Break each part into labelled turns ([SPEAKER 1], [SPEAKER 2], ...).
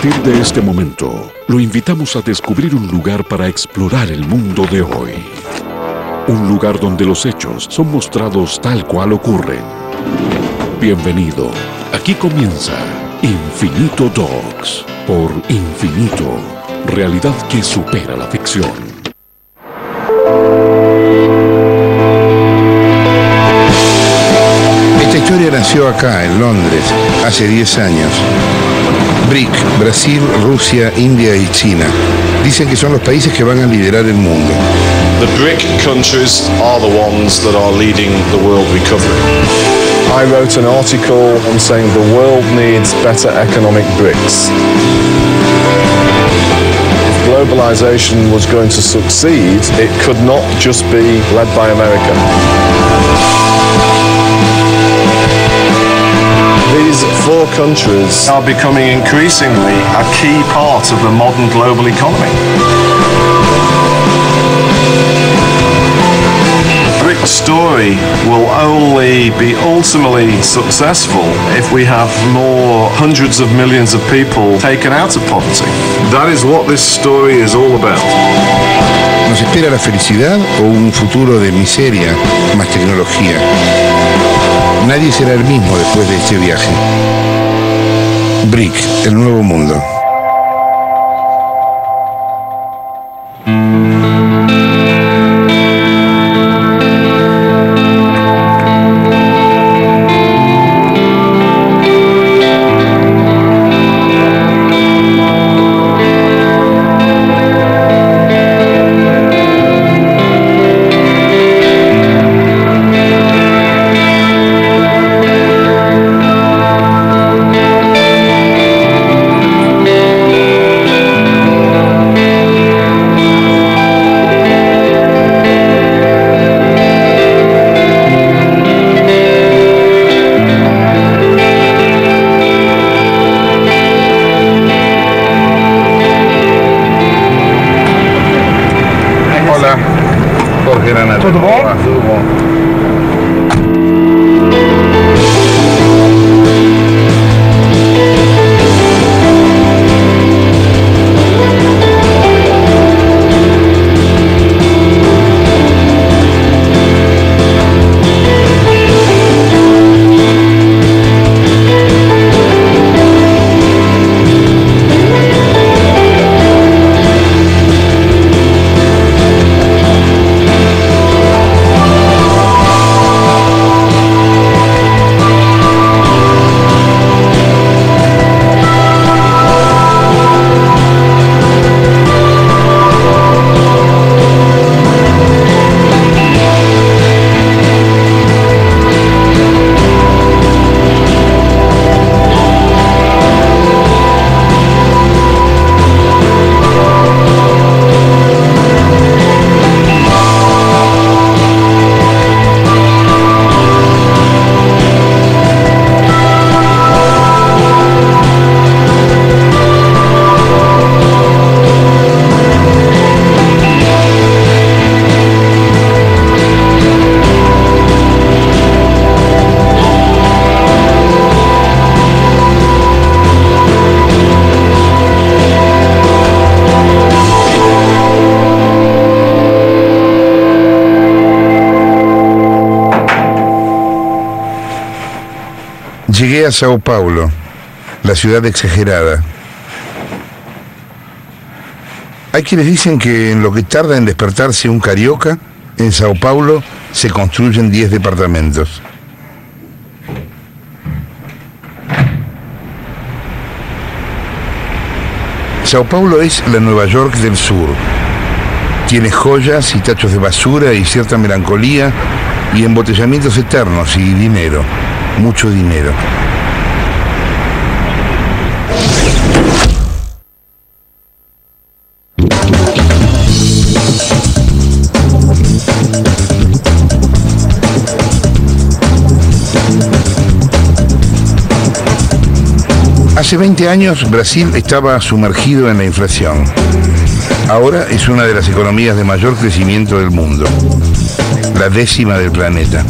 [SPEAKER 1] partir de este momento, lo invitamos a descubrir un lugar para explorar el mundo de hoy. Un lugar donde los hechos son mostrados tal cual ocurren. Bienvenido. Aquí comienza Infinito Docs. Por Infinito, realidad que supera la ficción.
[SPEAKER 2] Esta historia nació acá, en Londres, hace 10 años. BRIC, Brasil, Rusia, India y China. Dicen que son los países que van a liderar el mundo.
[SPEAKER 3] The BRIC countries are the ones that are leading the world recovery. I wrote an article on saying the world needs better economic BRICs. If globalization was going to succeed, it could not just be led by America. These 4 countries are becoming increasingly a key part of the modern global economy. The BRIC story will only be ultimately successful if we have more hundreds of millions of people taken out of poverty. That is what this story is all about.
[SPEAKER 2] ¿Nos espera la felicidad o un futuro de miseria más tecnología? Nadie será el mismo después de este viaje. BRIC, el nuevo mundo.
[SPEAKER 4] Tudo bom? Tudo bom.
[SPEAKER 2] Llegué a Sao Paulo, la ciudad exagerada. Hay quienes dicen que en lo que tarda en despertarse un carioca, en Sao Paulo se construyen 10 departamentos. Sao Paulo es la Nueva York del sur. Tiene joyas y tachos de basura y cierta melancolía y embotellamientos eternos y dinero. Mucho dinero. Hace 20 años Brasil estaba sumergido en la inflación. Ahora es una de las economías de mayor crecimiento del mundo, la 10ª del planeta.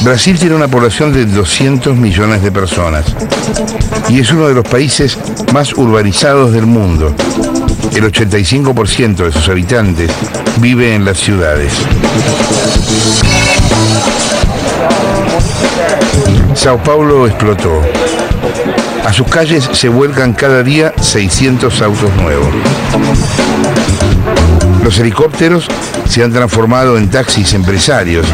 [SPEAKER 2] Brasil tiene una población de 200 millones de personas y es uno de los países más urbanizados del mundo. El 85% de sus habitantes vive en las ciudades. Sao Paulo explotó. A sus calles se vuelcan cada día 600 autos nuevos. Los helicópteros se han transformado en taxis empresarios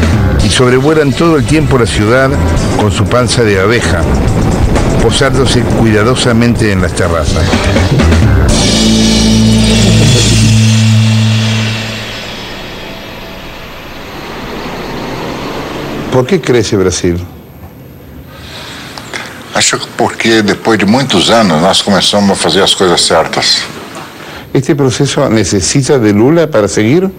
[SPEAKER 2] y sobrevuelan todo el tiempo la ciudad con su panza de abeja, posándose cuidadosamente en las terrazas. ¿Por qué crece Brasil?
[SPEAKER 5] Acho que porque depois de muitos anos nós começamos a fazer as coisas certas.
[SPEAKER 2] ¿Este proceso necesita de Lula para seguir?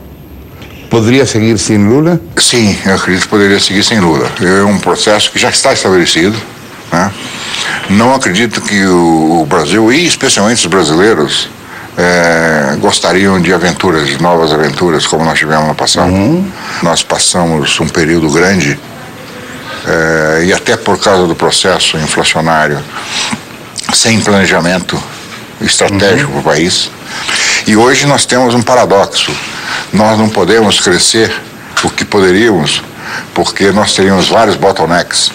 [SPEAKER 2] ¿Podría seguir sin Lula?
[SPEAKER 5] Sim, eu acredito que poderia seguir sem Lula. É um processo que já está estabelecido, né? Não acredito que o Brasil, e especialmente os brasileiros, gostariam de aventuras, de novas aventuras, como nós tivemos no passado. Nós passamos um período grande, e até por causa do processo inflacionário, sem planejamento estratégico para o país. E hoje nós temos um paradoxo. Nós não podemos crescer o que poderíamos, porque nós teríamos vários bottlenecks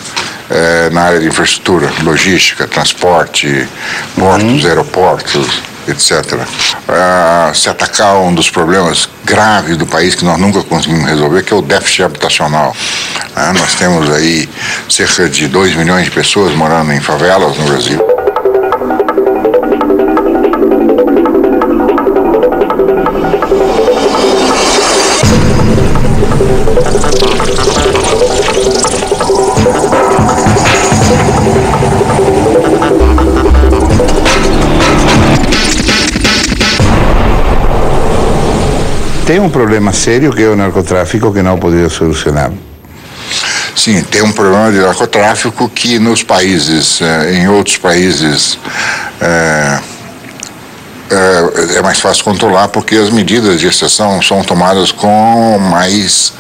[SPEAKER 5] na área de infraestrutura, logística, transporte, portos, aeroportos, etc. Se atacar um dos problemas graves do país que nós nunca conseguimos resolver, que é o déficit habitacional. Nós temos aí cerca de 2 milhões de pessoas morando em favelas no Brasil.
[SPEAKER 2] Tem um problema sério que é o narcotráfico que não ha podido solucionar.
[SPEAKER 5] Sim, tem um problema de narcotráfico que nos países, em outros países, é mais fácil controlar porque as medidas de exceção são tomadas com mais,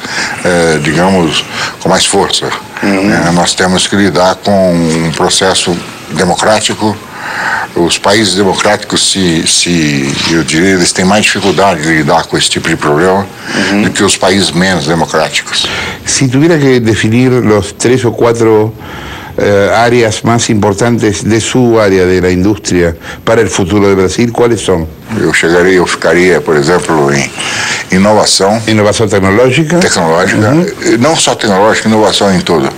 [SPEAKER 5] digamos, com mais força. Nós temos que lidar com um processo democrático. Os países democráticos, eu diria, eles têm mais dificuldade de lidar com esse tipo de problema do que os países menos democráticos.
[SPEAKER 2] Si tuviera que definir los 3 o 4 áreas más importantes de su área de la industria para el futuro de Brasil, ¿cuáles son?
[SPEAKER 5] Eu ficaria, por exemplo, em inovação.
[SPEAKER 2] Inovação tecnológica.
[SPEAKER 5] Não só tecnológica, inovação em tudo.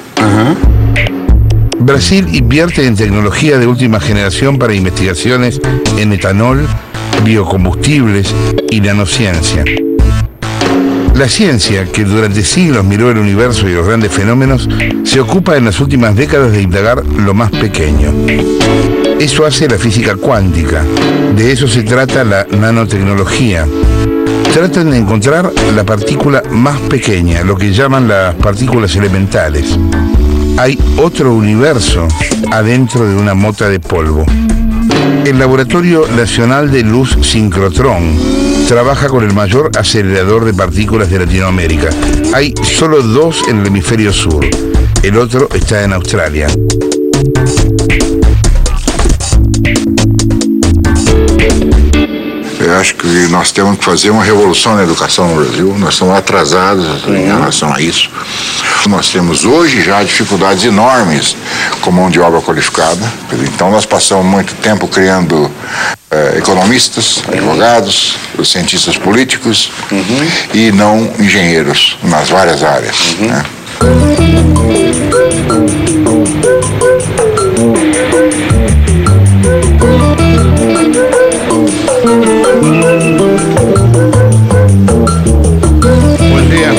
[SPEAKER 2] Brasil invierte en tecnología de última generación para investigaciones en etanol, biocombustibles y nanociencia. La ciencia, que durante siglos miró el universo y los grandes fenómenos, se ocupa en las últimas décadas de indagar lo más pequeño. Eso hace la física cuántica. De eso se trata la nanotecnología. Tratan de encontrar la partícula más pequeña, lo que llaman las partículas elementales. Hay otro universo adentro de una mota de polvo. El Laboratorio Nacional de Luz Sincrotrón trabaja con el mayor acelerador de partículas de Latinoamérica. Hay solo 2 en el hemisferio sur. El otro está en Australia.
[SPEAKER 5] Eu acho que nós temos que fazer uma revolução na educação no Brasil. Nós estamos atrasados em relação a isso. Nós temos hoje já dificuldades enormes com mão de obra qualificada. Então nós passamos muito tempo criando economistas, advogados, cientistas políticos e não engenheiros nas várias áreas. Né?
[SPEAKER 2] Buen día.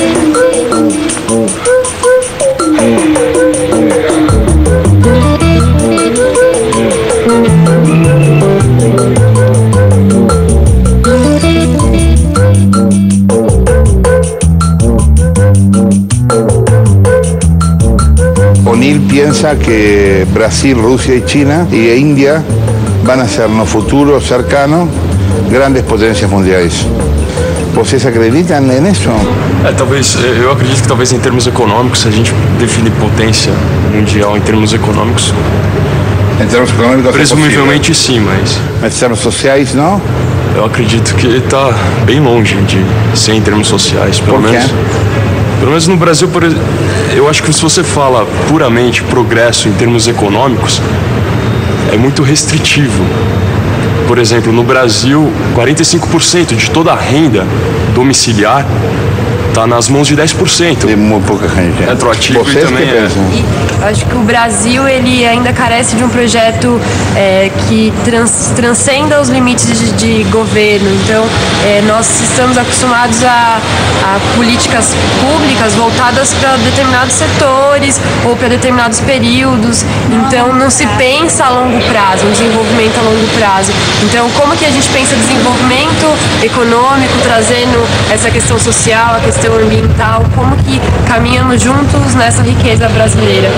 [SPEAKER 2] O'Neill piensa que Brasil, Rusia y China y India van a ser en el futuro cercano grandes potencias mundiales. ¿Vocês acreditam nisso?
[SPEAKER 6] Talvez, eu acredito que talvez em termos econômicos, se a gente define potência mundial em termos econômicos,
[SPEAKER 2] Em termos econômicos,
[SPEAKER 6] presumivelmente sim, mas
[SPEAKER 2] em termos sociais, não?
[SPEAKER 6] eu acredito que está bem longe de ser em termos sociais,
[SPEAKER 2] Por quê?
[SPEAKER 6] Pelo menos no Brasil, eu acho que se você fala puramente progresso em termos econômicos, é muito restritivo. Por exemplo, no Brasil, 45% de toda a renda domiciliar está nas mãos de 10%.
[SPEAKER 2] Tem muito pouca gente.
[SPEAKER 6] Retroativo
[SPEAKER 2] Vocês
[SPEAKER 6] e também
[SPEAKER 2] que pensam?
[SPEAKER 7] E acho que o Brasil ele ainda carece de um projeto que transcenda os limites de governo. Então, nós estamos acostumados a políticas públicas voltadas para determinados setores ou para determinados períodos. Então, não se pensa a longo prazo, um desenvolvimento a longo prazo. Então, como que a gente pensa desenvolvimento econômico, trazendo essa questão social, a questão ambiental, como que caminhamos juntos nessa riqueza brasileira?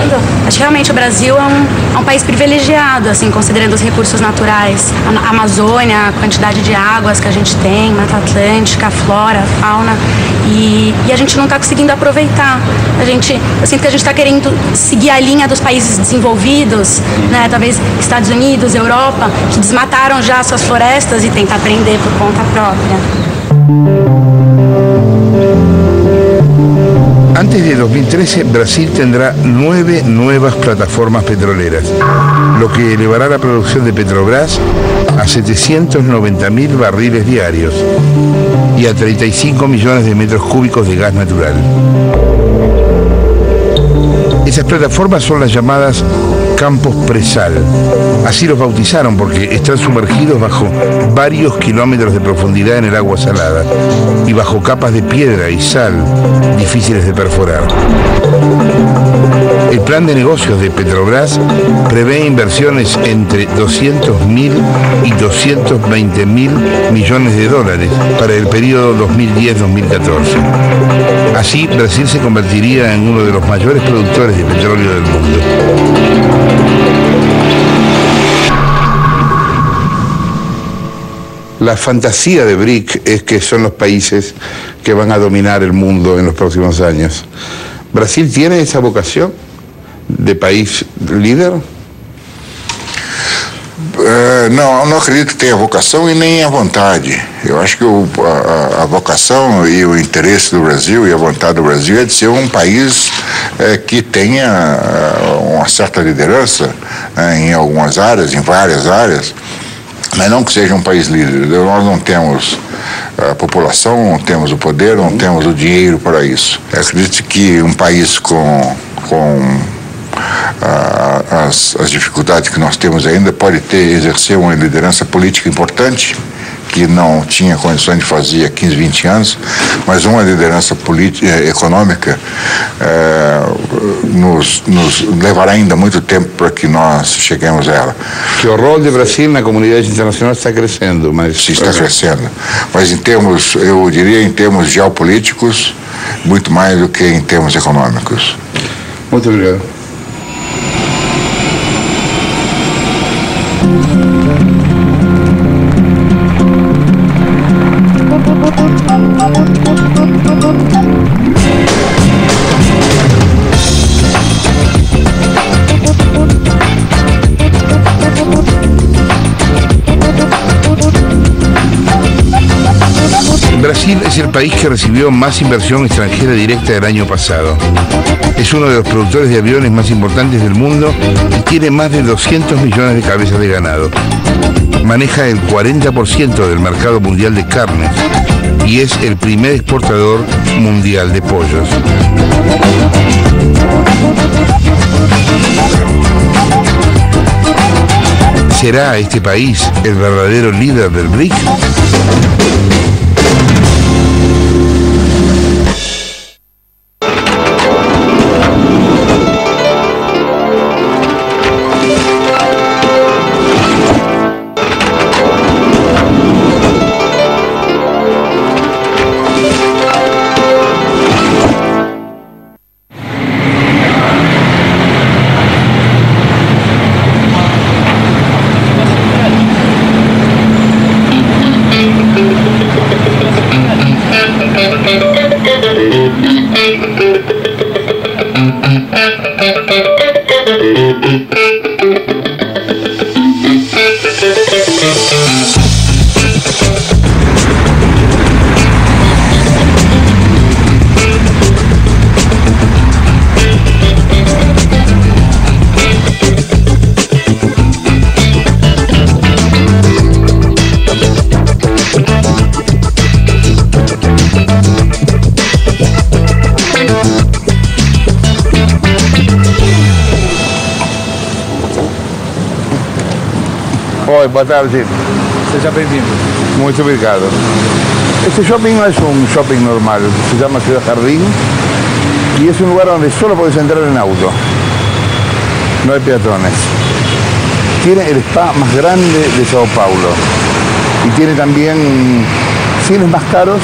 [SPEAKER 8] Acho que realmente o Brasil é um país privilegiado, assim, considerando os recursos naturais. A Amazônia, a quantidade de águas que a gente tem, Mata Atlântica, a flora, a fauna, e a gente não está conseguindo aproveitar. Eu sinto que a gente está querendo seguir a linha dos países desenvolvidos, né? Talvez Estados Unidos, Europa, que desmataram já suas florestas e tentar aprender por conta própria.
[SPEAKER 2] Antes de 2013, Brasil tendrá 9 nuevas plataformas petroleras, lo que elevará la producción de Petrobras a 790.000 barriles diarios y a 35 millones de metros cúbicos de gas natural. Esas plataformas son las llamadas campos presal. Así los bautizaron porque están sumergidos bajo varios kilómetros de profundidad en el agua salada y bajo capas de piedra y sal difíciles de perforar. El plan de negocios de Petrobras prevé inversiones entre 200.000 y 220.000 millones de dólares para el periodo 2010-2014. Así, Brasil se convertiría en uno de los mayores productores de petróleo del mundo. La fantasía de BRIC es que son los países que van a dominar el mundo en los próximos años. ¿Brasil tiene esa vocación de país líder?
[SPEAKER 5] Não acredito que tenha vocação e nem a vontade. Eu acho que a vocação e o interesse do Brasil e a vontade do Brasil é de ser um país que tenha uma certa liderança em algumas áreas, em várias áreas, mas não que seja um país líder. Nós não temos a população, não temos o poder, não temos o dinheiro para isso. Eu acredito que um país com as dificuldades que nós temos ainda pode exercer uma liderança política importante que não tinha condições de fazer há 15, 20 anos, mas uma liderança econômica nos levará ainda muito tempo para que nós cheguemos a ela.
[SPEAKER 2] Que o rol de Brasil na comunidade internacional está crescendo, mas...
[SPEAKER 5] Sim, está crescendo, mas em termos, eu diria em termos geopolíticos, muito mais do que em termos econômicos.
[SPEAKER 2] Muito obrigado. Brasil es el país que recibió más inversión extranjera directa del año pasado. Es uno de los productores de aviones más importantes del mundo y tiene más de 200 millones de cabezas de ganado. Maneja el 40% del mercado mundial de carnes y es el primer exportador mundial de pollos. ¿Será este país el verdadero líder del BRIC? Oi, boa tarde.
[SPEAKER 4] Seja bem-vindo.
[SPEAKER 2] Muito obrigado. Este shopping no es un shopping normal, se llama Ciudad Jardín y es un lugar donde solo podés entrar en auto. No hay peatones. Tiene el spa más grande de Sao Paulo y tiene también cines más caros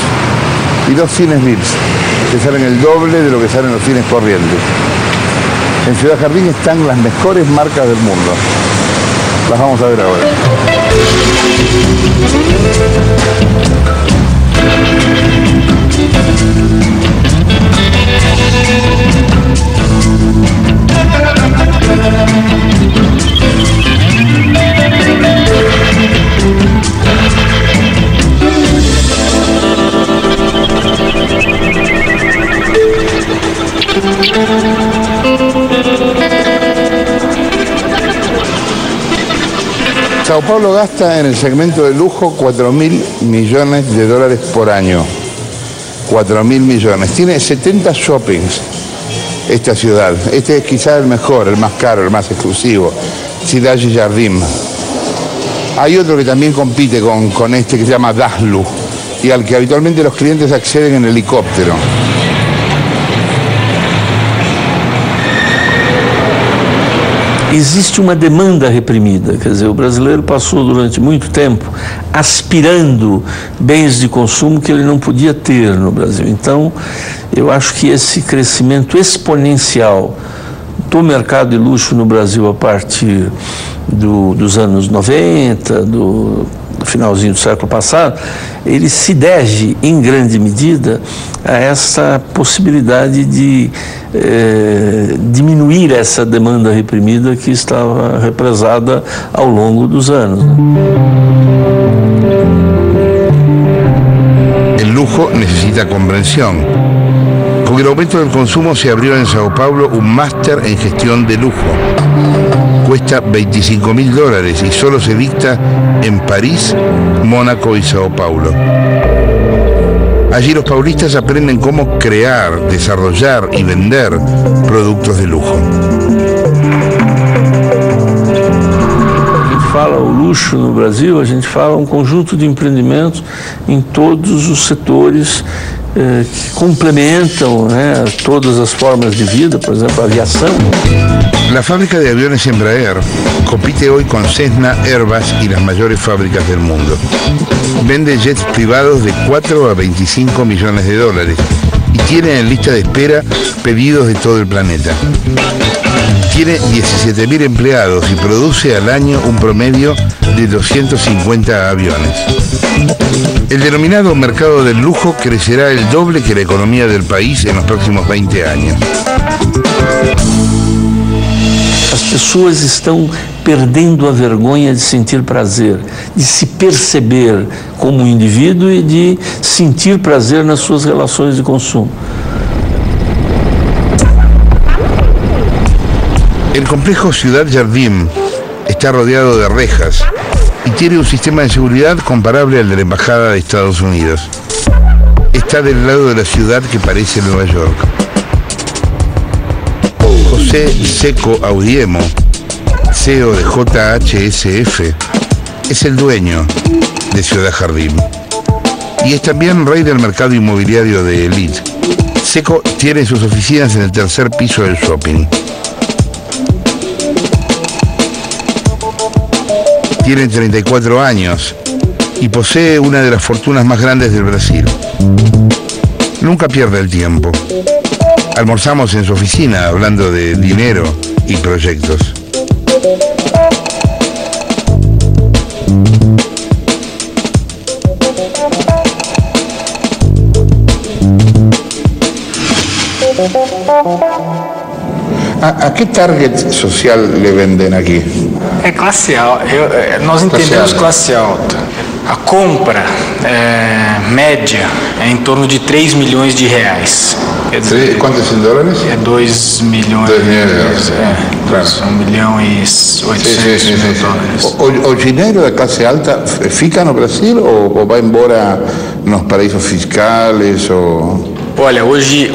[SPEAKER 2] y 2 cines VIPs que salen el doble de lo que salen los cines corrientes. En Ciudad Jardín están las mejores marcas del mundo. Las vamos a ver ahora. Sao Paulo gasta en el segmento de lujo 4.000 millones de dólares por año. 4.000 millones. Tiene 70 shoppings esta ciudad. Este es quizá el mejor, el más caro, el más exclusivo. Cidade Jardim. Hay otro que también compite con este que se llama Daslu y al que habitualmente los clientes acceden en helicóptero.
[SPEAKER 9] Existe uma demanda reprimida, quer dizer, o brasileiro passou durante muito tempo aspirando bens de consumo que ele não podia ter no Brasil. Então, eu acho que esse crescimento exponencial do mercado de luxo no Brasil a partir dos anos 90, do finalzinho do século passado, ele se deve, em grande medida, a essa possibilidade de diminuir essa demanda reprimida que estava represada ao longo dos anos.
[SPEAKER 2] El lujo necesita comprensión. Con el aumento del consumo se abrió en Sao Paulo un máster en gestión de lujo. Cuesta $25.000 y solo se dicta en París, Mónaco y Sao Paulo. Allí los paulistas aprenden cómo crear, desarrollar y vender productos de lujo.
[SPEAKER 9] Fala o luxo no Brasil, a gente fala um conjunto de empreendimentos em todos os setores que complementam, né, todas as formas de vida, por exemplo, a aviação.
[SPEAKER 2] La fábrica de aviones Embraer compite hoy con Cessna, Airbus y las mayores fábricas del mundo. Vende jets privados de 4 a 25 millones de dólares y tiene en lista de espera pedidos de todo el planeta. Tiene 17.000 empleados y produce al año un promedio de 250 aviones. El denominado mercado del lujo crecerá el doble que la economía del país en los próximos 20 años.
[SPEAKER 9] As pessoas estão perdendo a vergonha de sentir prazer, de se perceber como indivíduo e de sentir prazer nas suas relações de consumo.
[SPEAKER 2] El complejo Ciudad Jardim está rodeado de rejas y tiene un sistema de seguridad comparable al de la Embajada de Estados Unidos. Está del lado de la ciudad que parece Nueva York. José Seco Audiemo, CEO de JHSF, es el dueño de Ciudad Jardín y es también rey del mercado inmobiliario de Elite. Seco tiene sus oficinas en el tercer piso del shopping. Tiene 34 años y posee una de las fortunas más grandes del Brasil. Nunca pierde el tiempo. Almorzamos en su oficina hablando de dinero y proyectos. ¿A qué target social le venden aqui?
[SPEAKER 10] É classe alta. Nós entendemos classe alta. A compra média é em torno de 3 milhões de reais.
[SPEAKER 2] Quer dizer, quantos em dólares?
[SPEAKER 10] É 2 milhões.
[SPEAKER 2] 2 milhões de reais.
[SPEAKER 10] Claro. 1 milhão e 800 mil dólares.
[SPEAKER 2] O dinheiro da classe alta fica no Brasil ou vai embora nos paraísos fiscais?
[SPEAKER 10] Olha, hoje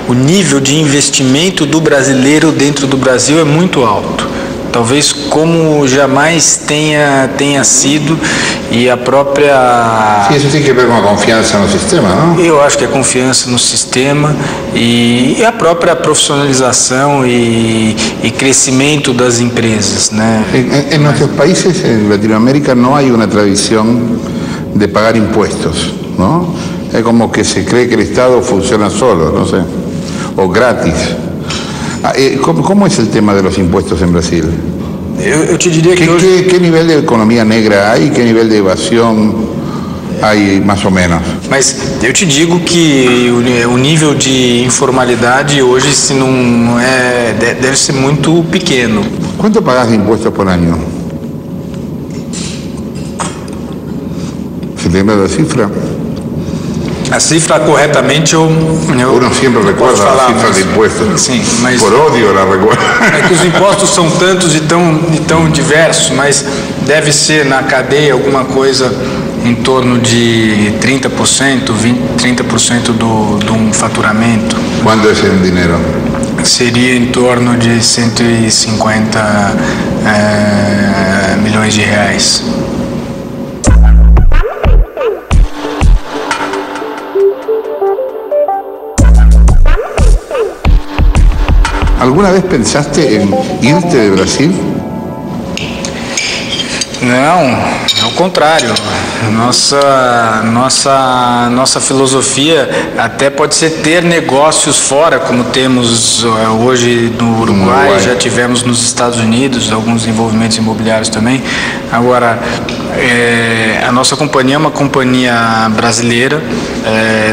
[SPEAKER 10] o nível de investimento do brasileiro dentro do Brasil é muito alto. Talvez como jamais tenha sido, e a própria...
[SPEAKER 2] Sim, isso tem que ver com a confiança no sistema, não?
[SPEAKER 10] Eu acho que a confiança no sistema e a própria profissionalização e crescimento das empresas, né?
[SPEAKER 2] Em nossos países, em Latinoamérica, não há uma tradição de pagar impuestos, não? É como que se cree que o Estado funciona solo, não sei, ou grátis. ¿Cómo es el tema de los impuestos en Brasil?
[SPEAKER 10] Eu te diria que
[SPEAKER 2] ¿Qué nivel de economía negra hay? ¿Qué nivel de evasión hay más o menos?
[SPEAKER 10] Mas eu te digo que o nível de informalidade hoje se não deve ser muito pequeno.
[SPEAKER 2] ¿Cuánto pagas de impuestos por año? ¿Se lembra da cifra?
[SPEAKER 10] A cifra corretamente
[SPEAKER 2] Uno siempre recuerda la cifra de impuestos.
[SPEAKER 10] Sim, mas
[SPEAKER 2] por ódio la recuerda.
[SPEAKER 10] É que os impostos são tantos e tão diversos, mas deve ser na cadeia alguma coisa em torno de 30%, 30% do faturamento.
[SPEAKER 2] Quanto é esse dinheiro?
[SPEAKER 10] Seria em torno de 150 milhões de reais.
[SPEAKER 2] ¿Alguna vez pensaste en irte de Brasil?
[SPEAKER 10] Não, ao contrário. Nossa filosofia até pode ser ter negócios fora, como temos hoje no Uruguai, já tivemos nos Estados Unidos, alguns envolvimentos imobiliários também. Agora, a nossa companhia é uma companhia brasileira,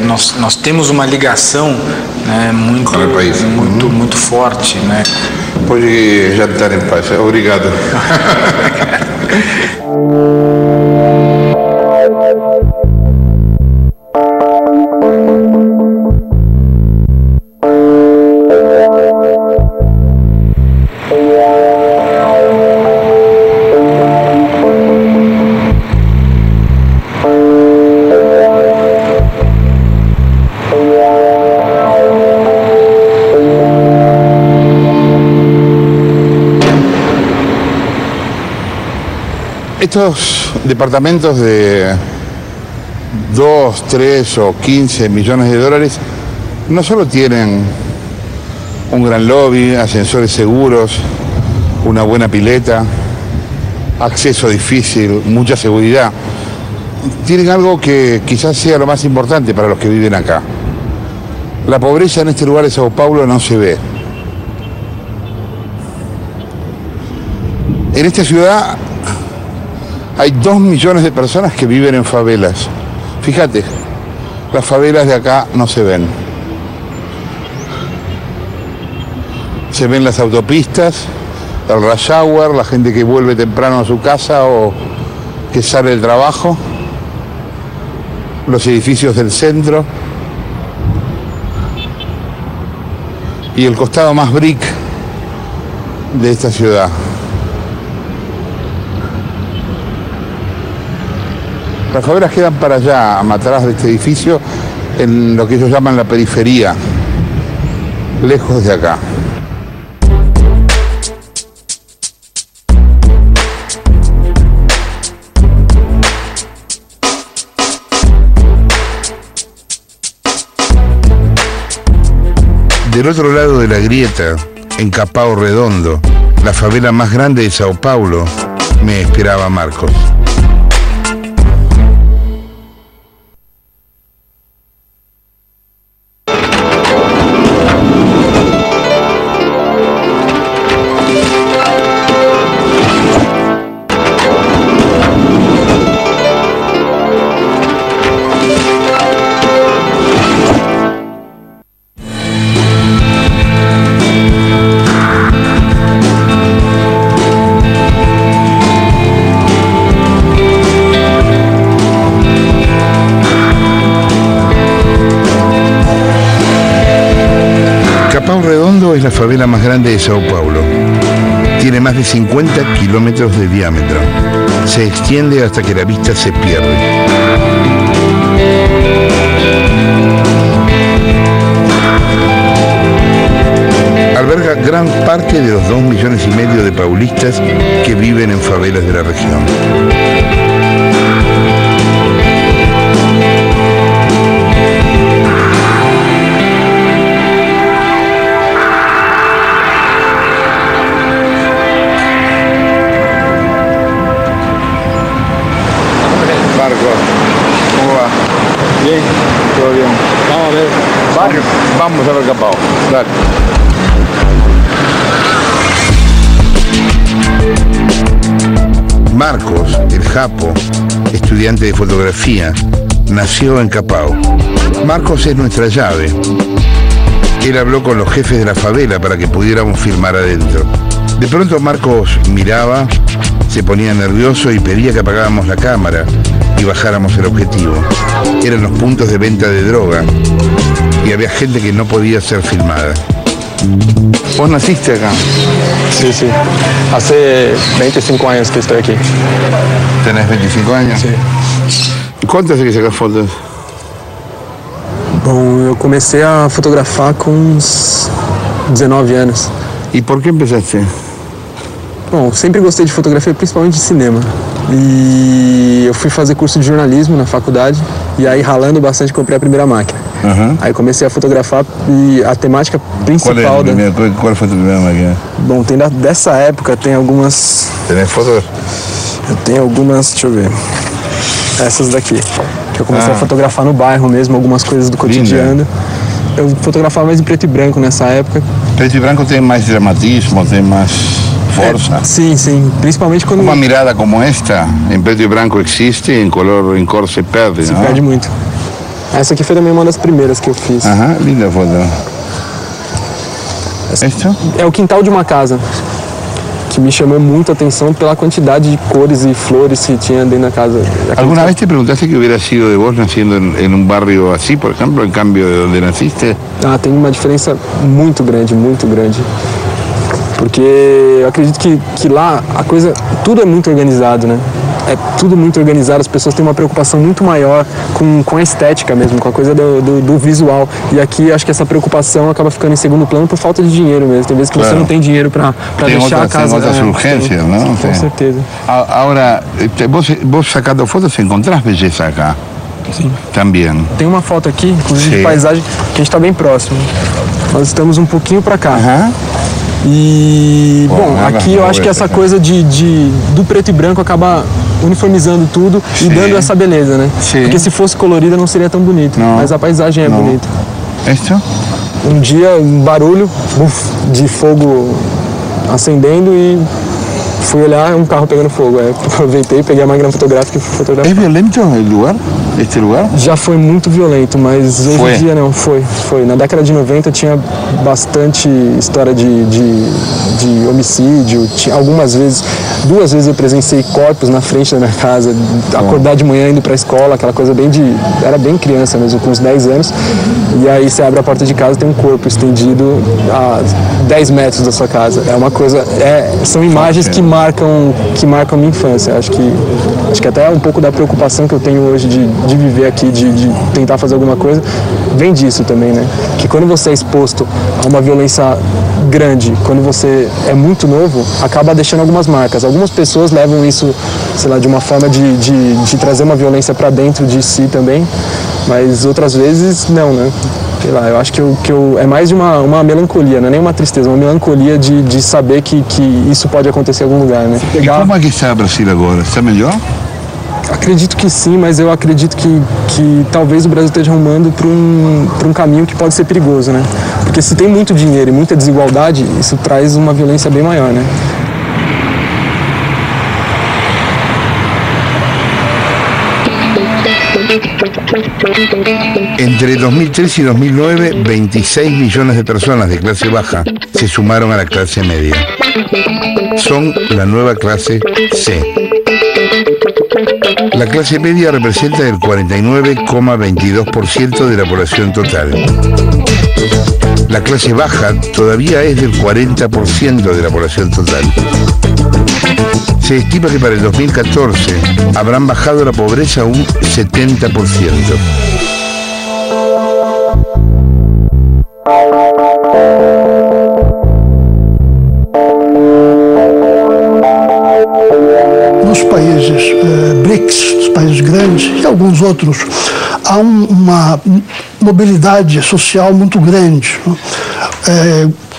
[SPEAKER 10] nós temos uma ligação, né, muito forte, né?
[SPEAKER 2] Pode jantar em paz. Obrigado. Estos departamentos de 2, 3 o 15 millones de dólares no solo tienen un gran lobby, ascensores seguros, una buena pileta, acceso difícil, mucha seguridad. Tienen algo que quizás sea lo más importante para los que viven acá. La pobreza en este lugar de Sao Paulo no se ve. En esta ciudad hay 2 millones de personas que viven en favelas. Fíjate, las favelas de acá no se ven. Se ven las autopistas, el rush hour, la gente que vuelve temprano a su casa o que sale del trabajo, los edificios del centro y el costado más brick de esta ciudad. Las favelas quedan para allá, atrás de este edificio, en lo que ellos llaman la periferia, lejos de acá. Del otro lado de la grieta, en Capão Redondo, la favela más grande de Sao Paulo, me esperaba Marcos. Redondo es la favela más grande de Sao Paulo. Tiene más de 50 kilómetros de diámetro. Se extiende hasta que la vista se pierde. Alberga gran parte de los 2,5 millones de paulistas que viven en favelas de la región.
[SPEAKER 4] Marco, ¿cómo va? Bien, todo bien. Vamos a ver barrio. Vamos a ver Capao. Dale.
[SPEAKER 2] Marcos, el Japo, estudiante de fotografía, nació en Capao. Marcos es nuestra llave. Él habló con los jefes de la favela para que pudiéramos filmar adentro. De pronto Marcos miraba, se ponía nervioso y pedía que apagáramos la cámara y bajáramos el objetivo. Eran los puntos de venta de droga y había gente que no podía ser filmada.
[SPEAKER 4] ¿Vos naciste acá?
[SPEAKER 6] Sí, sí. Hace 25 años que estoy aquí.
[SPEAKER 2] ¿Tenés 25 años?
[SPEAKER 6] Sí.
[SPEAKER 2] ¿Y cuánto hace que sacas fotos?
[SPEAKER 6] Bom, eu comecei a fotografar com uns 19 anos.
[SPEAKER 2] ¿Y por qué empezaste?
[SPEAKER 6] Bom, sempre gostei de fotografia, principalmente de cinema. E eu fui fazer curso de jornalismo na faculdade e aí ralando bastante comprei a primeira máquina.
[SPEAKER 2] Uhum.
[SPEAKER 6] Aí comecei a fotografar e a temática principal
[SPEAKER 2] Qual foi a tua primeira máquina?
[SPEAKER 6] Bom, tem dessa época, tem algumas...
[SPEAKER 2] Tem fotos?
[SPEAKER 6] Eu tenho algumas, deixa eu ver. Essas daqui. Que eu comecei a fotografar no bairro mesmo, algumas coisas do cotidiano. Eu fotografava mais em preto e branco nessa época.
[SPEAKER 2] Preto e branco tem mais dramatismo, tem mais força.
[SPEAKER 6] Sim, sim. Principalmente quando...
[SPEAKER 2] Uma mirada como esta, em preto e branco existe, em cor se perde,
[SPEAKER 6] Se perde muito. Essa aqui foi também uma das primeiras que eu fiz.
[SPEAKER 2] Aham, linda foto. Isto?
[SPEAKER 6] É o quintal de uma casa, que me chamou muito a atenção pela quantidade de cores e flores que tinha dentro da casa.
[SPEAKER 2] ¿Alguna vez te preguntaste que hubiera sido de vos naciendo en un barrio así, por ejemplo, en cambio de donde naciste?
[SPEAKER 6] Ah, tem uma diferença muito grande, muito grande. Porque eu acredito que lá a coisa, tudo é muito organizado, né? É tudo muito organizado, as pessoas têm uma preocupação muito maior com a estética mesmo, com a coisa do visual. E aqui acho que essa preocupação acaba ficando em segundo plano por falta de dinheiro mesmo. Tem vezes que você não tem dinheiro para deixar a casa.
[SPEAKER 2] Tem outras urgências, não?
[SPEAKER 6] Com certeza.
[SPEAKER 2] Agora, vos sacando fotos, encontrás beleza acá?
[SPEAKER 6] Sim.
[SPEAKER 2] Também.
[SPEAKER 6] Tem uma foto aqui, inclusive de paisagem, que a gente está bem próximo. Nós estamos um pouquinho para cá. E, bom, aqui eu acho que essa coisa do preto e branco acaba uniformizando tudo e dando essa beleza, né? Porque se fosse colorida não seria tão bonito, mas a paisagem é bonita.
[SPEAKER 2] Isso?
[SPEAKER 6] Um dia, um barulho de fogo acendendo e fui olhar, um carro pegando fogo. Aí aproveitei, peguei a máquina fotográfica e fui fotografar.
[SPEAKER 2] É violento o lugar? Este lugar?
[SPEAKER 6] Já foi muito violento, mas hoje em dia não, foi. Na década de 90 tinha bastante história de homicídio. Algumas vezes, 2 vezes eu presenciei corpos na frente da minha casa, acordar de manhã indo pra escola, aquela coisa era bem criança mesmo, com uns 10 anos. E aí você abre a porta de casa e tem um corpo estendido a 10 metros da sua casa. É uma coisa, são imagens que marcam a minha infância. Acho que até um pouco da preocupação que eu tenho hoje de viver aqui, de tentar fazer alguma coisa, vem disso também, né? Que quando você é exposto a uma violência grande, quando você é muito novo, acaba deixando algumas marcas. Algumas pessoas levam isso, sei lá, de uma forma de trazer uma violência para dentro de si também, mas outras vezes não, né? Sei lá, eu acho que é mais de uma melancolia, não é nem uma tristeza, uma melancolia de saber que isso pode acontecer em algum lugar, né?
[SPEAKER 2] E como é que está o Brasil agora? Está melhor?
[SPEAKER 6] Acredito que sim, mas eu acredito que talvez o Brasil esteja rumando para um caminho que pode ser perigoso, né? Porque se tem muito dinheiro e muita desigualdade, isso traz uma violência bem maior, né?
[SPEAKER 2] Entre 2003 y 2009, 26 millones de personas de clase baja se sumaron a la clase media. Son la nueva clase C. La clase media representa el 49,22% de la población total. La clase baja todavía es del 40% de la población total. Se estima que para el 2014 habrán bajado la pobreza un 70%.
[SPEAKER 11] Nos países BRICS, os países grandes e alguns outros, há uma mobilidade social muito grande.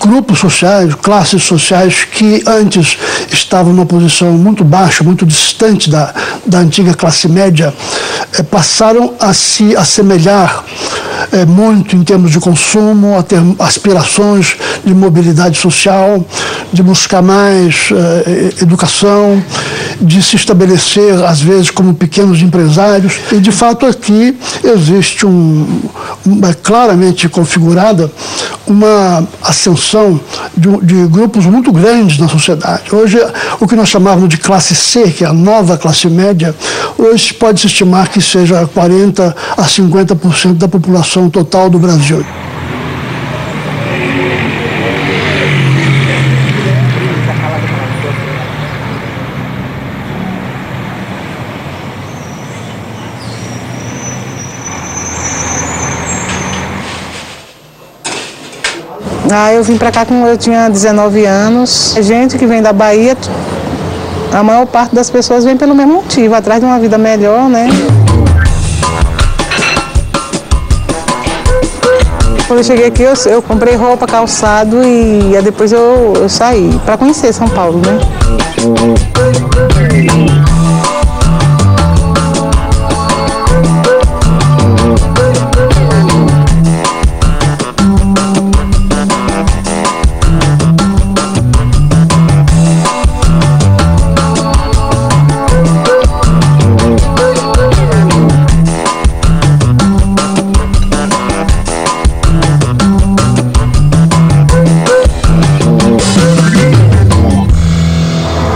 [SPEAKER 11] Grupos sociais, classes sociais que antes estavam numa posição muito baixa, muito distante da antiga classe média, passaram a se assemelhar muito em termos de consumo, a ter aspirações de mobilidade social, de buscar mais educação, de se estabelecer, às vezes, como pequenos empresários. E, de fato, aqui existe claramente configurada uma ascensão de grupos muito grandes na sociedade. Hoje, o que nós chamávamos de classe C, que é a nova classe média, hoje pode-se estimar que seja 40% a 50% da população total do Brasil.
[SPEAKER 12] Eu vim para cá quando eu tinha 19 anos. Gente que vem da Bahia, a maior parte das pessoas vem pelo mesmo motivo, atrás de uma vida melhor, né? Quando eu cheguei aqui, eu comprei roupa, calçado e depois eu saí para conhecer São Paulo, né?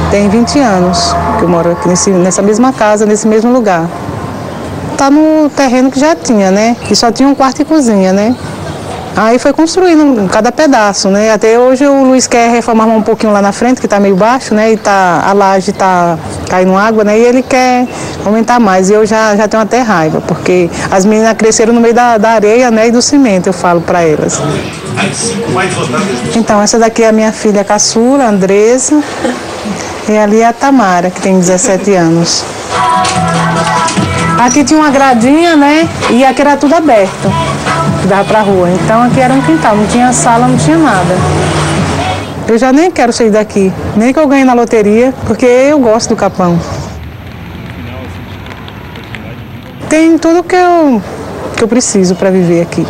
[SPEAKER 12] Tem 20 anos que eu moro aqui nessa mesma casa, nesse mesmo lugar. Tá no terreno que já tinha, né? Que só tinha um quarto e cozinha, né? Aí foi construindo cada pedaço, né? Até hoje o Luiz quer reformar um pouquinho lá na frente, que tá meio baixo, né? E a laje tá caindo água, né? E ele quer aumentar mais. E eu já tenho até raiva, porque as meninas cresceram no meio da areia, né? E do cimento, eu falo para elas. Então, essa daqui é a minha filha caçula, Andressa. E ali é a Tamara, que tem 17 anos. Aqui tinha uma gradinha, né? E aqui era tudo aberto, que dava pra rua. Então aqui era um quintal, não tinha sala, não tinha nada. Eu já nem quero sair daqui, nem que eu ganhe na loteria, porque eu gosto do Capão. Tem tudo que eu preciso para viver aqui.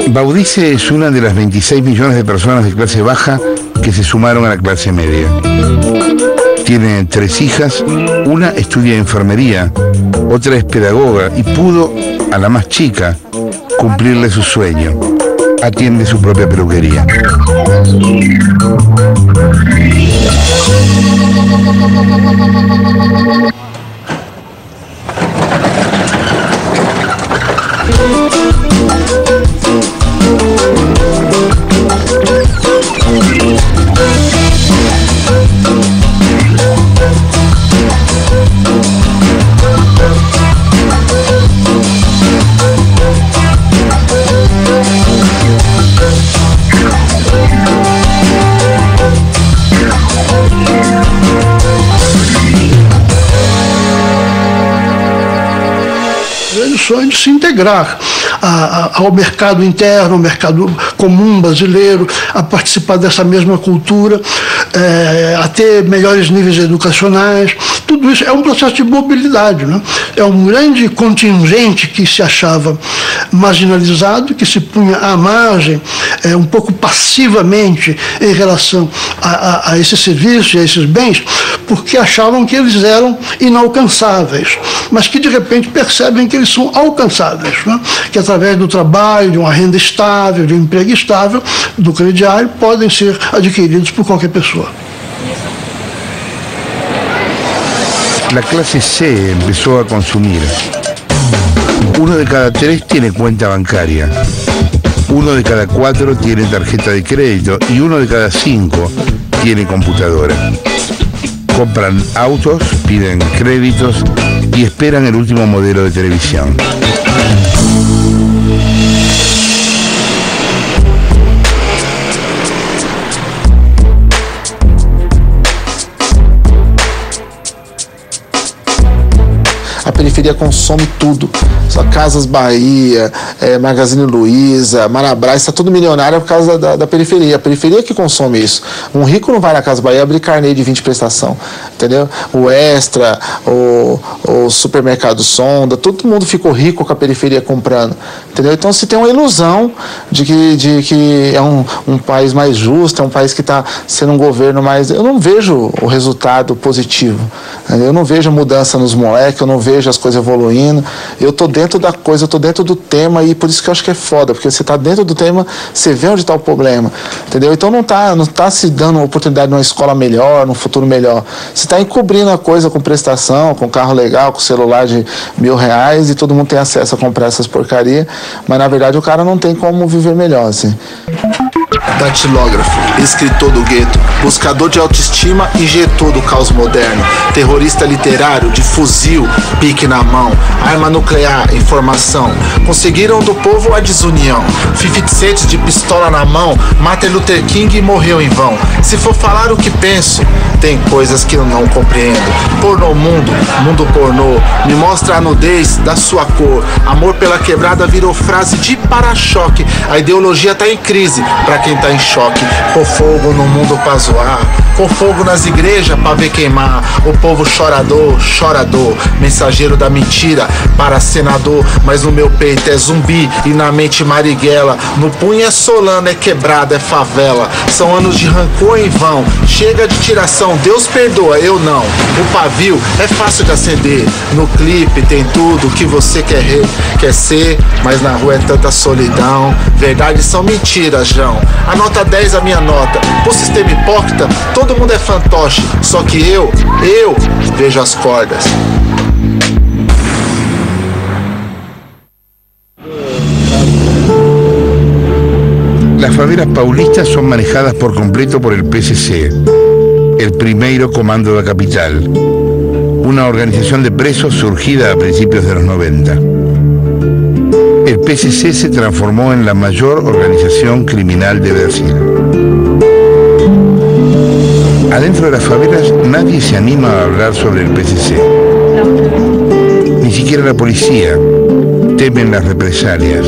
[SPEAKER 2] Baudice es una de las 26 millones de personas de clase baja que se sumaron a la clase media. Tiene 3 hijas, una estudia enfermería, otra es pedagoga y pudo, a la más chica, cumplirle su sueño. Atiende su propia peluquería.
[SPEAKER 11] Sonho de se integrar ao mercado interno, ao mercado comum brasileiro, a participar dessa mesma cultura, a ter melhores níveis educacionais. Tudo isso é um processo de mobilidade, né? É um grande contingente que se achava marginalizado, que se punha à margem, um pouco passivamente em relação a esses serviços e a esses bens, porque achavam que eles eram inalcançáveis, mas que de repente percebem que eles são alcançáveis, né? Que através do trabalho, de uma renda estável, de um emprego estável, do crediário, podem ser adquiridos por qualquer pessoa.
[SPEAKER 2] La clase C empezó a consumir. 1 de cada 3 tiene cuenta bancaria. 1 de cada 4 tiene tarjeta de crédito y 1 de cada 5 tiene computadora. Compran autos, piden créditos y esperan el último modelo de televisión.
[SPEAKER 13] A periferia consome tudo. Só Casas Bahia, Magazine Luiza, Marabras, está tudo milionário por causa da periferia. A periferia que consome isso. Um rico não vai na Casa Bahia abrir carnê de 20 prestação, entendeu? O Extra, o supermercado Sonda, todo mundo ficou rico com a periferia comprando, entendeu? Então se tem uma ilusão de que é um país mais justo, é um país que está sendo um governo mais... Eu não vejo o resultado positivo, entendeu? Eu não vejo mudança nos moleques, eu não vejo as coisas evoluindo. Eu tô dentro da coisa, eu tô dentro do tema e por isso que eu acho que é foda, porque você tá dentro do tema, você vê onde tá o problema, entendeu? Então não tá se dando uma oportunidade de uma escola melhor, num futuro melhor. Você tá encobrindo a coisa com prestação, com carro legal, com celular de R$1.000 e todo mundo tem acesso a comprar essas porcarias, mas na verdade o cara não tem como viver melhor, assim.
[SPEAKER 14] Datilógrafo, escritor do gueto, buscador de autoestima, injetor do caos moderno, terrorista literário, de fuzil, pique na mão, arma nuclear, informação, conseguiram do povo a desunião, 50 Cent de pistola na mão, Martin Luther King morreu em vão. Se for falar o que penso, tem coisas que eu não compreendo. Pornô mundo pornô, me mostra a nudez da sua cor, amor pela quebrada virou frase de para-choque, a ideologia tá em crise pra quem tá em choque, com fogo no mundo pra zoar, com fogo nas igrejas pra ver queimar, o povo chorador, mensageiro da mentira para senador, mas no meu peito é zumbi e na mente Marighella, no punho é Solano, é quebrada, é favela, são anos de rancor em vão, chega de tiração, Deus perdoa, eu não, o pavio é fácil de acender, no clipe tem tudo que você quer ser, mas na rua é tanta solidão, verdades são mentiras, João, a nota 10 a minha nota, pro sistema hipócrita, todo mundo é fantoche, só que eu vejo as cordas.
[SPEAKER 2] Las favelas paulistas son manejadas por completo por el PCC, el Primeiro Comando da Capital, una organización de presos surgida a principios de los 90. El PCC se transformó en la mayor organización criminal de Brasil. Adentro de las favelas nadie se anima a hablar sobre el PCC. Ni siquiera la policía. Temen las represalias.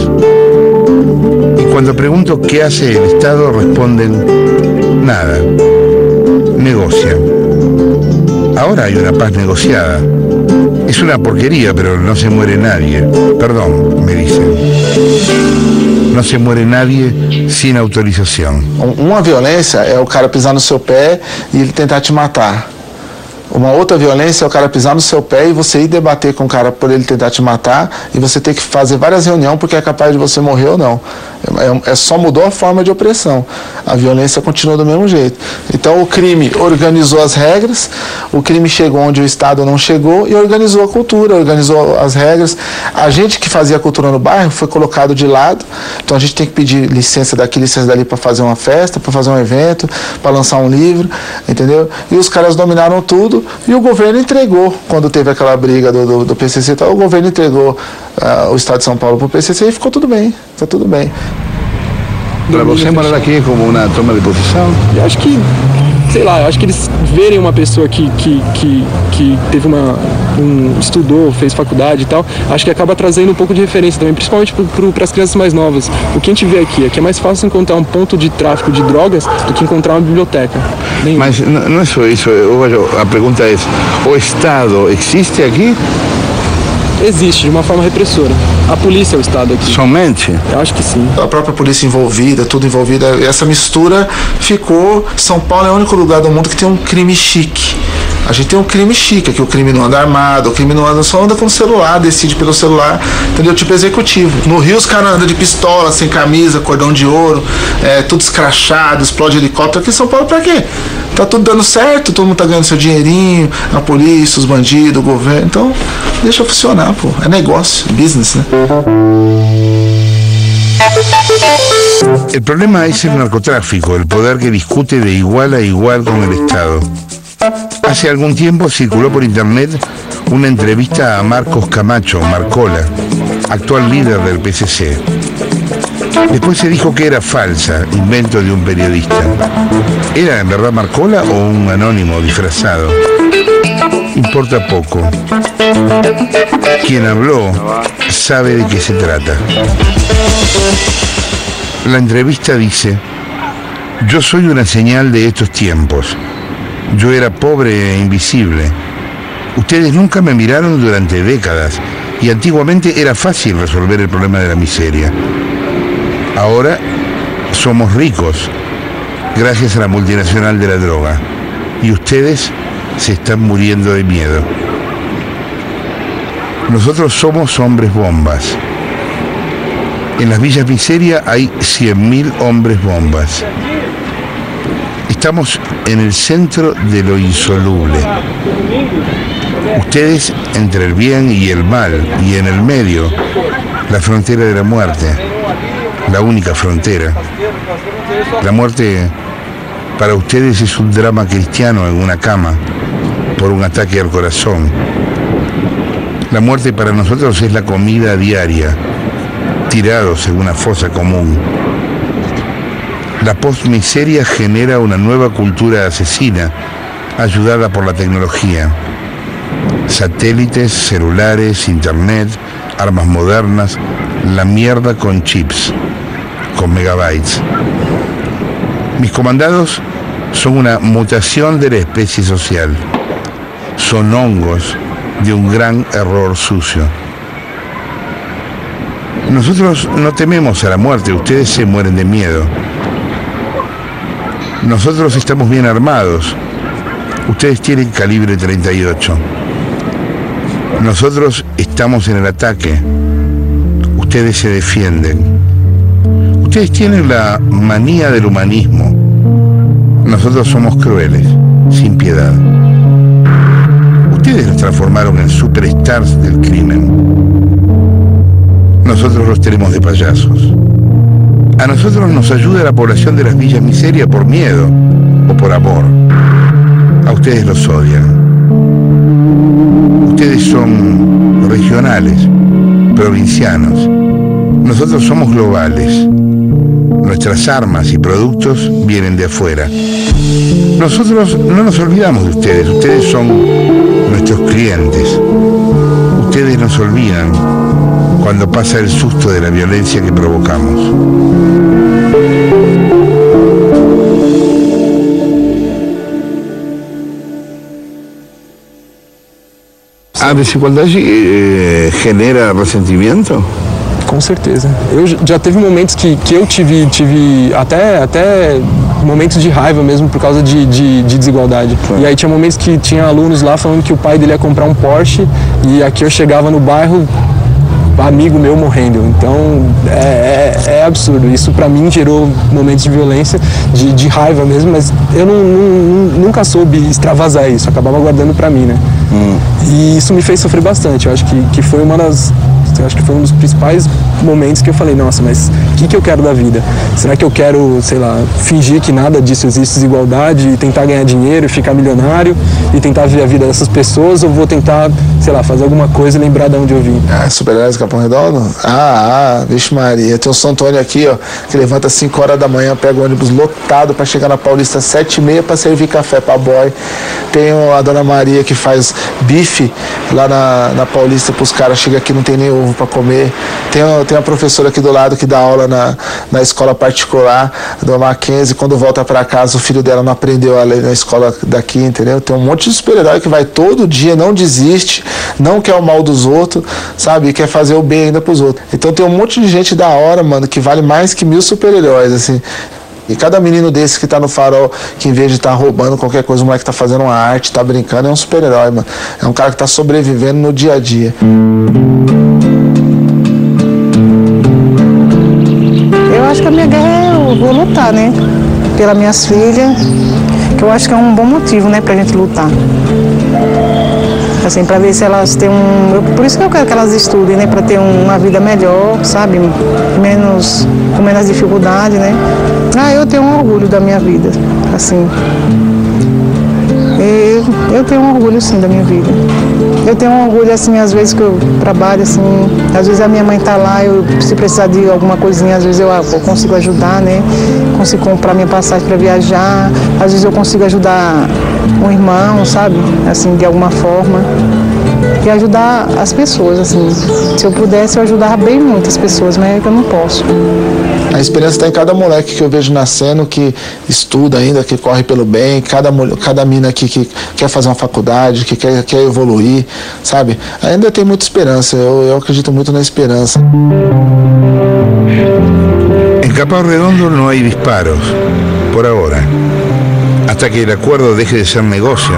[SPEAKER 2] Y cuando pregunto qué hace el Estado, responden, nada. Negocian. Ahora hay una paz negociada. Es una porquería, pero no se muere nadie. Perdón, me dicen. Não se muere nadie sem autorização.
[SPEAKER 13] Uma violência é o cara pisar no seu pé e ele tentar te matar. Uma outra violência é o cara pisar no seu pé e você ir debater com o cara por ele tentar te matar e você ter que fazer várias reuniões porque é capaz de você morrer ou não. Só mudou a forma de opressão. A violência continua do mesmo jeito. Então o crime organizou as regras, o crime chegou onde o Estado não chegou e organizou a cultura, organizou as regras. A gente que fazia a cultura no bairro foi colocado de lado, então a gente tem que pedir licença daqui, licença dali para fazer uma festa, para fazer um evento, para lançar um livro, entendeu? E os caras dominaram tudo e o governo entregou, quando teve aquela briga do PCC e tal, o governo entregou o Estado de São Paulo para o PCC e ficou tudo bem, está tudo bem.
[SPEAKER 4] Para você morar aqui é como uma toma de posição?
[SPEAKER 15] Eu acho que, sei lá, eu acho que eles verem uma pessoa que teve estudou, fez faculdade e tal, acho que acaba trazendo um pouco de referência também, principalmente para as crianças mais novas. O que a gente vê aqui é mais fácil encontrar um ponto de tráfico de drogas do que encontrar uma biblioteca.
[SPEAKER 2] Mas não é só isso, a pergunta é, o Estado existe aqui?
[SPEAKER 15] Existe, de uma forma repressora. A polícia é o Estado aqui.
[SPEAKER 2] Somente?
[SPEAKER 15] Eu acho que sim.
[SPEAKER 13] A própria polícia envolvida, tudo envolvido. Essa mistura ficou... São Paulo é o único lugar do mundo que tem um crime chique. A gente tem um crime chique, que o crime não anda armado, o crime não anda, só anda com o celular, decide pelo celular, entendeu? Tipo executivo. No Rio os caras andam de pistola, sem camisa, cordão de ouro, tudo escrachado, explode helicóptero. Aqui em São Paulo pra quê? Tá tudo dando certo, todo mundo tá ganhando seu dinheirinho, a polícia, os bandidos, o governo, então deixa funcionar, pô. É negócio, business, né?
[SPEAKER 2] El problema es el narcotráfico, el poder que discute de igual a igual con el Estado. Hace algún tiempo circuló por internet una entrevista a Marcos Camacho, Marcola, actual líder del PCC. Después se dijo que era falsa, invento de un periodista. ¿Era en verdad Marcola o un anónimo disfrazado? Importa poco. Quien habló sabe de qué se trata. La entrevista dice: yo soy una señal de estos tiempos. Yo era pobre e invisible. Ustedes nunca me miraron durante décadas y antiguamente era fácil resolver el problema de la miseria. Ahora somos ricos gracias a la multinacional de la droga y ustedes se están muriendo de miedo. Nosotros somos hombres bombas. En las villas miseria hay 100.000 hombres bombas. Estamos en el centro de lo insoluble. Ustedes entre el bien y el mal, y en el medio, la frontera de la muerte, la única frontera. La muerte para ustedes es un drama cristiano en una cama por un ataque al corazón. La muerte para nosotros es la comida diaria, tirados en una fosa común. La postmiseria genera una nueva cultura asesina, ayudada por la tecnología. Satélites, celulares, internet, armas modernas, la mierda con chips, con megabytes. Mis comandados son una mutación de la especie social. Son hongos de un gran error sucio. Nosotros no tememos a la muerte, ustedes se mueren de miedo. Nosotros estamos bien armados, ustedes tienen calibre 38. Nosotros estamos en el ataque, ustedes se defienden. Ustedes tienen la manía del humanismo, nosotros somos crueles, sin piedad. Ustedes nos transformaron en superstars del crimen. Nosotros los tenemos de payasos. A nosotros nos ayuda la población de las villas miseria por miedo o por amor. A ustedes los odian. Ustedes son regionales, provincianos. Nosotros somos globales. Nuestras armas y productos vienen de afuera. Nosotros no nos olvidamos de ustedes. Ustedes son nuestros clientes. Ustedes nos olvidan cuando pasa el susto de la violencia que provocamos. A desigualdade genera ressentimento?
[SPEAKER 15] Com certeza. Eu já teve momentos que eu tive até momentos de raiva mesmo por causa de desigualdade. E aí tinha momentos que tinha alunos lá falando que o pai dele ia comprar um Porsche e aqui eu chegava no bairro, amigo meu morrendo. Então é absurdo. Isso pra mim gerou momentos de violência, de raiva mesmo, mas eu nunca soube extravasar isso, acabava guardando pra mim, né? E isso me fez sofrer bastante. Eu acho que foi acho que foi um dos principais momentos que eu falei, nossa, mas o que eu quero da vida? Será que eu quero, sei lá, fingir que nada disso existe, desigualdade, e tentar ganhar dinheiro e ficar milionário e tentar ver a vida dessas pessoas, ou vou tentar, sei lá, fazer alguma coisa e lembrar de onde eu vim?
[SPEAKER 13] Super-heróis do Capão Redondo? Vixe Maria, tem o São Antônio aqui, ó, que levanta às 5 horas da manhã, pega o ônibus lotado para chegar na Paulista às 7h30 para servir café pra boy. Tem a Dona Maria que faz bife lá na Paulista pros caras, chega aqui não tem nem ovo para comer. Tem a professora aqui do lado que dá aula na escola particular do Mackenzie, quando volta para casa o filho dela não aprendeu a ler na escola daqui, entendeu? Tem um monte de super-herói que vai todo dia, não desiste, não quer o mal dos outros, sabe? E quer fazer o bem ainda pros outros. Então tem um monte de gente da hora, mano, que vale mais que 1000 super-heróis, assim. E cada menino desse que tá no farol, que em vez de estar roubando qualquer coisa, o moleque tá fazendo uma arte, tá brincando, é um super-herói, mano. É um cara que tá sobrevivendo no dia a dia.
[SPEAKER 12] Eu acho que a minha guerra eu vou lutar, né? Pelas minhas filhas, que eu acho que é um bom motivo, né, pra gente lutar. assim, para ver se elas têm por isso que eu quero que elas estudem, né, para ter uma vida melhor, sabe, com menos dificuldade, né. Eu tenho um orgulho da minha vida, assim. Eu tenho um orgulho, sim, da minha vida. Eu tenho um orgulho, assim, às vezes que eu trabalho, assim, às vezes a minha mãe está lá, se precisar de alguma coisinha, às vezes eu consigo ajudar, né? Consigo comprar minha passagem para viajar, às vezes eu consigo ajudar um irmão, sabe? Assim, de alguma forma. E ajudar as pessoas, assim. Se eu pudesse, eu ajudava bem muitas pessoas, mas é que eu não posso.
[SPEAKER 13] A esperança está em cada moleque que eu vejo nascendo, que estuda ainda, que corre pelo bem, cada mina que quer fazer uma faculdade, que quer evoluir, sabe? Ainda tem muita esperança, eu acredito muito na esperança.
[SPEAKER 2] En Capão Redondo no hay disparos, por ahora, hasta que el acuerdo deje de ser negocio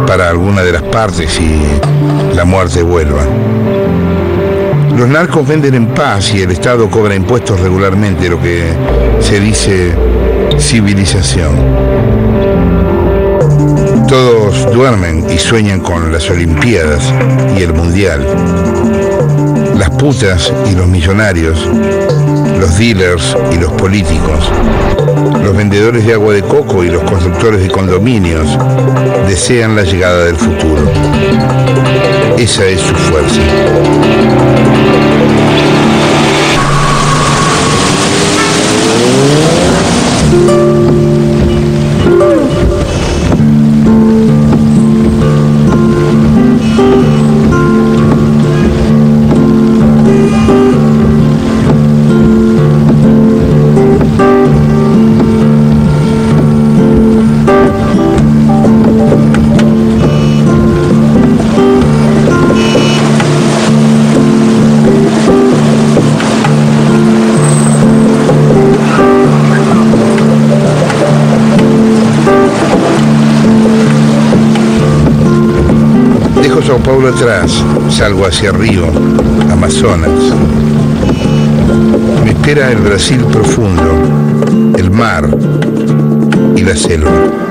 [SPEAKER 2] para alguna de las partes y la muerte vuelva. Los narcos venden en paz y el Estado cobra impuestos regularmente, lo que se dice civilización. Todos duermen y sueñan con las Olimpiadas y el Mundial. Las putas y los millonarios, los dealers y los políticos, los vendedores de agua de coco y los constructores de condominios desean la llegada del futuro. Esa es su fuerza. São Paulo atrás, salgo hacia Río, Amazonas. Me espera el Brasil profundo, el mar y la selva.